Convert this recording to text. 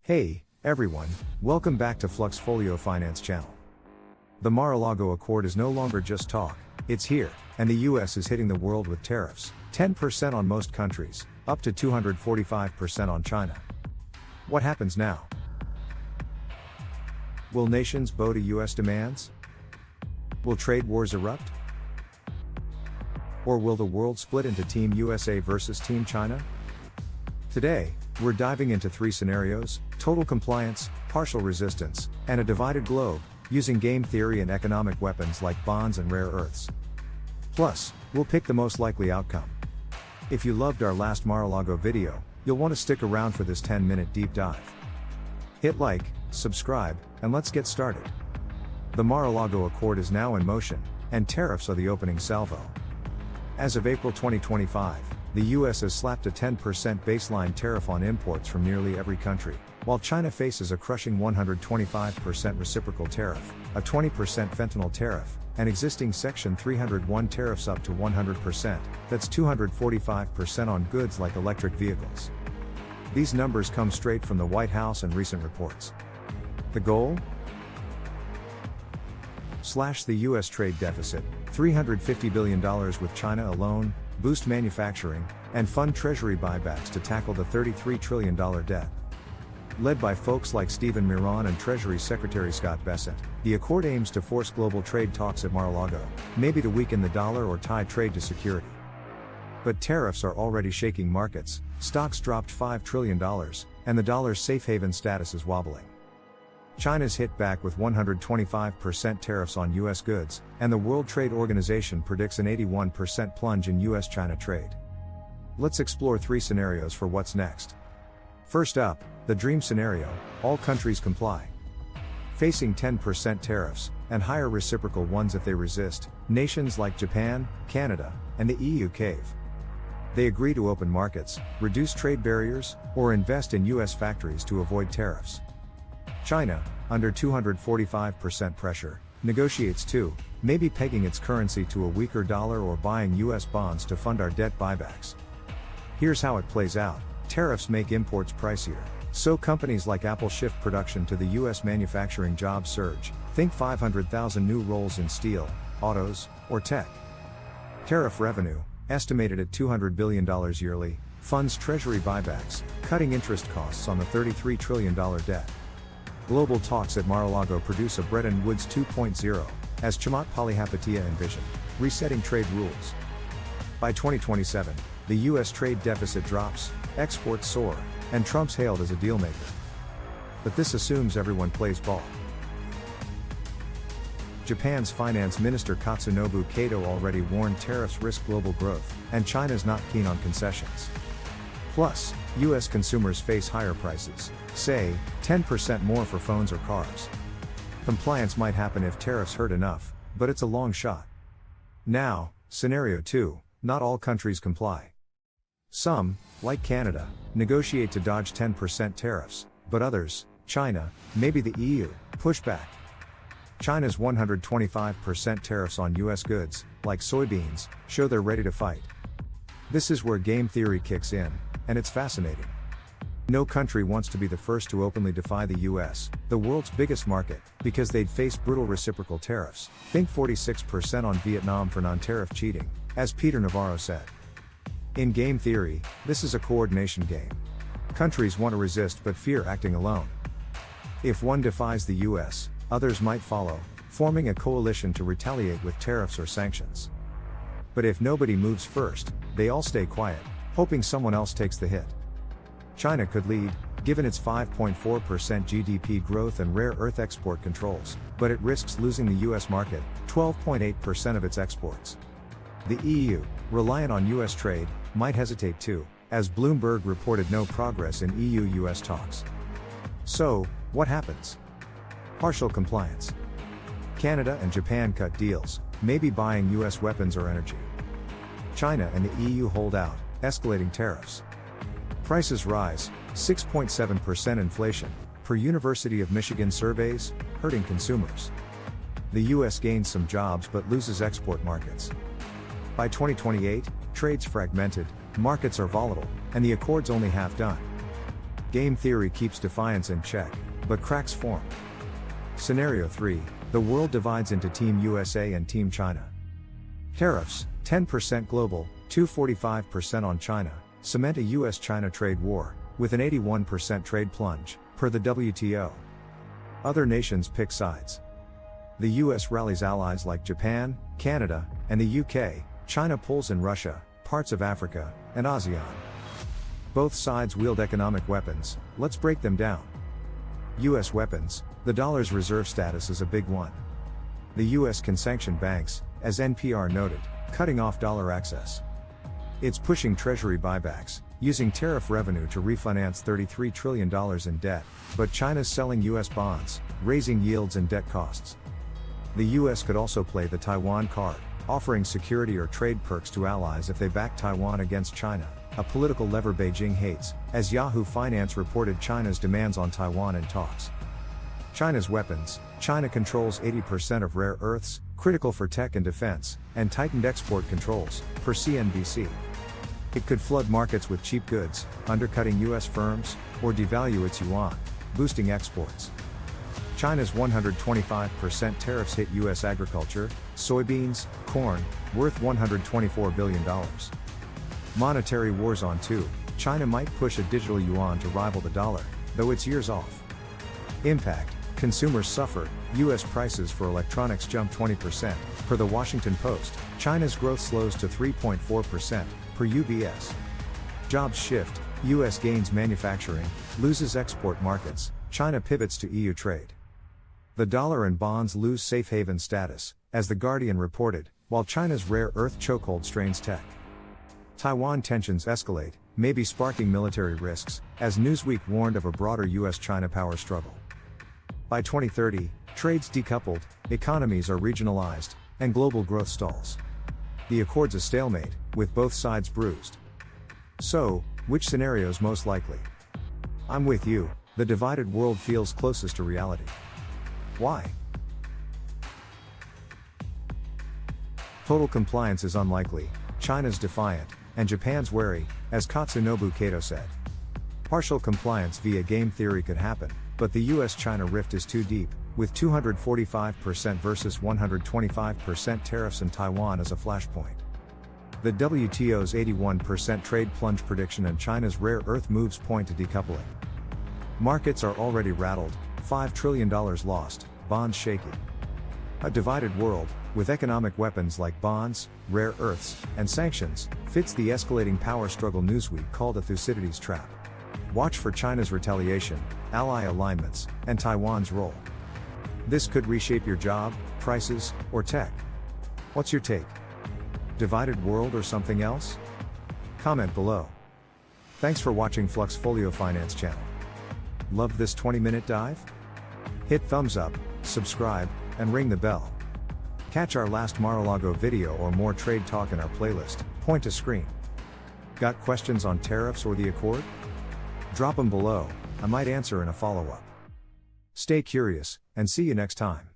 Hey, everyone, welcome back to Fluxfolio Finance Channel. The Mar-a-Lago Accord is no longer just talk, it's here, and the US is hitting the world with tariffs, 10% on most countries, up to 245% on China. What happens now? Will nations bow to US demands? Will trade wars erupt? Or will the world split into Team USA versus Team China? Today, we're diving into three scenarios: total compliance, partial resistance, and a divided globe, using game theory and economic weapons like bonds and rare earths. Plus, we'll pick the most likely outcome. If you loved our last Mar-a-Lago video, you'll want to stick around for this 10-minute deep dive. Hit like, subscribe, and let's get started. The Mar-a-Lago Accord is now in motion, and tariffs are the opening salvo. As of April 2025, the US has slapped a 10% baseline tariff on imports from nearly every country, while China faces a crushing 125% reciprocal tariff, a 20% fentanyl tariff, and existing Section 301 tariffs up to 100%, that's 245% on goods like electric vehicles. These numbers come straight from the White House and recent reports. The goal? Slash the US trade deficit, $350 billion with China alone, boost manufacturing, and fund treasury buybacks to tackle the $33 trillion debt. Led by folks like Stephen Miron and Treasury Secretary Scott Bessent, the accord aims to force global trade talks at Mar-a-Lago, maybe to weaken the dollar or tie trade to security. But tariffs are already shaking markets, stocks dropped $5 trillion, and the dollar's safe haven status is wobbling. China's hit back with 125% tariffs on US goods, and the World Trade Organization predicts an 81% plunge in US-China trade. Let's explore three scenarios for what's next. First up, the dream scenario: all countries comply. Facing 10% tariffs, and higher reciprocal ones if they resist, nations like Japan, Canada, and the EU cave. They agree to open markets, reduce trade barriers, or invest in US factories to avoid tariffs. China, under 245% pressure, negotiates too, maybe pegging its currency to a weaker dollar or buying US bonds to fund our debt buybacks. Here's how it plays out: tariffs make imports pricier, so companies like Apple shift production to the US. Manufacturing jobs surge, think 500,000 new roles in steel, autos, or tech. Tariff revenue, estimated at $200 billion yearly, funds treasury buybacks, cutting interest costs on the $33 trillion debt. Global talks at Mar-a-Lago produce a Bretton Woods 2.0, as Chamath Palihapitiya envisioned, resetting trade rules. By 2027, the US trade deficit drops, exports soar, and Trump's hailed as a dealmaker. But this assumes everyone plays ball. Japan's finance minister Katsunobu Kato already warned tariffs risk global growth, and China's not keen on concessions. Plus, US consumers face higher prices, say, 10% more for phones or cars. Compliance might happen if tariffs hurt enough, but it's a long shot. Now, scenario 2, not all countries comply. Some, like Canada, negotiate to dodge 10% tariffs, but others, China, maybe the EU, push back. China's 125% tariffs on US goods, like soybeans, show they're ready to fight. This is where game theory kicks in, and it's fascinating. No country wants to be the first to openly defy the US, the world's biggest market, because they'd face brutal reciprocal tariffs. Think 46% on Vietnam for non-tariff cheating, as Peter Navarro said. In game theory, this is a coordination game. Countries want to resist but fear acting alone. If one defies the US, others might follow, forming a coalition to retaliate with tariffs or sanctions. But if nobody moves first, they all stay quiet, hoping someone else takes the hit. China could lead, given its 5.4% GDP growth and rare earth export controls, but it risks losing the US market, 12.8% of its exports. The EU, reliant on US trade, might hesitate too, as Bloomberg reported no progress in EU-US talks. So, what happens? Partial compliance. Canada and Japan cut deals, maybe buying US weapons or energy. China and the EU hold out, escalating tariffs. Prices rise, 6.7% inflation, per University of Michigan surveys, hurting consumers. The US gains some jobs but loses export markets. By 2028, trade's fragmented, markets are volatile, and the accord's only half done. Game theory keeps defiance in check, but cracks form. Scenario 3, the world divides into Team USA and Team China. Tariffs, 10% global, 245% on China, cement a US-China trade war, with an 81% trade plunge, per the WTO. Other nations pick sides. The US rallies allies like Japan, Canada, and the UK, China pulls in Russia, parts of Africa, and ASEAN. Both sides wield economic weapons, let's break them down. US weapons, the dollar's reserve status is a big one. The US can sanction banks, as NPR noted, cutting off dollar access. It's pushing treasury buybacks, using tariff revenue to refinance $33 trillion in debt, but China's selling US bonds, raising yields and debt costs. The US could also play the Taiwan card, offering security or trade perks to allies if they back Taiwan against China, a political lever Beijing hates, as Yahoo Finance reported China's demands on Taiwan in talks. China's weapons, China controls 80% of rare earths, critical for tech and defense, and tightened export controls, per CNBC. It could flood markets with cheap goods, undercutting US firms, or devalue its yuan, boosting exports. China's 125% tariffs hit US agriculture, soybeans, corn, worth $124 billion. Monetary wars on too, China might push a digital yuan to rival the dollar, though it's years off. Impact, consumers suffer, US prices for electronics jump 20%, per the Washington Post, China's growth slows to 3.4%, per UBS. Jobs shift, US gains manufacturing, loses export markets, China pivots to EU trade. The dollar and bonds lose safe haven status, as The Guardian reported, while China's rare earth chokehold strains tech. Taiwan tensions escalate, maybe sparking military risks, as Newsweek warned of a broader US-China power struggle. By 2030, trade's decoupled, economies are regionalized, and global growth stalls. The accord's a stalemate, with both sides bruised. So, which scenario's most likely? I'm with you, the divided world feels closest to reality. Why? Total compliance is unlikely, China's defiant, and Japan's wary, as Katsunobu Kato said. Partial compliance via game theory could happen, but the US-China rift is too deep, with 245% versus 125% tariffs in Taiwan as a flashpoint. The WTO's 81% trade plunge prediction and China's rare earth moves point to decoupling. Markets are already rattled, $5 trillion lost, bonds shaky. A divided world, with economic weapons like bonds, rare earths, and sanctions, fits the escalating power struggle Newsweek called a Thucydides trap. Watch for China's retaliation, ally alignments, and Taiwan's role. This could reshape your job, prices, or tech. What's your take? Divided world or something else? Comment below. Thanks for watching Fluxfolio Finance channel. Loved this 20-minute dive? Hit thumbs up, subscribe, and ring the bell. Catch our last Mar-a-Lago video or more trade talk in our playlist, point to screen. Got questions on tariffs or the Accord? Drop them below, I might answer in a follow-up. Stay curious, and see you next time.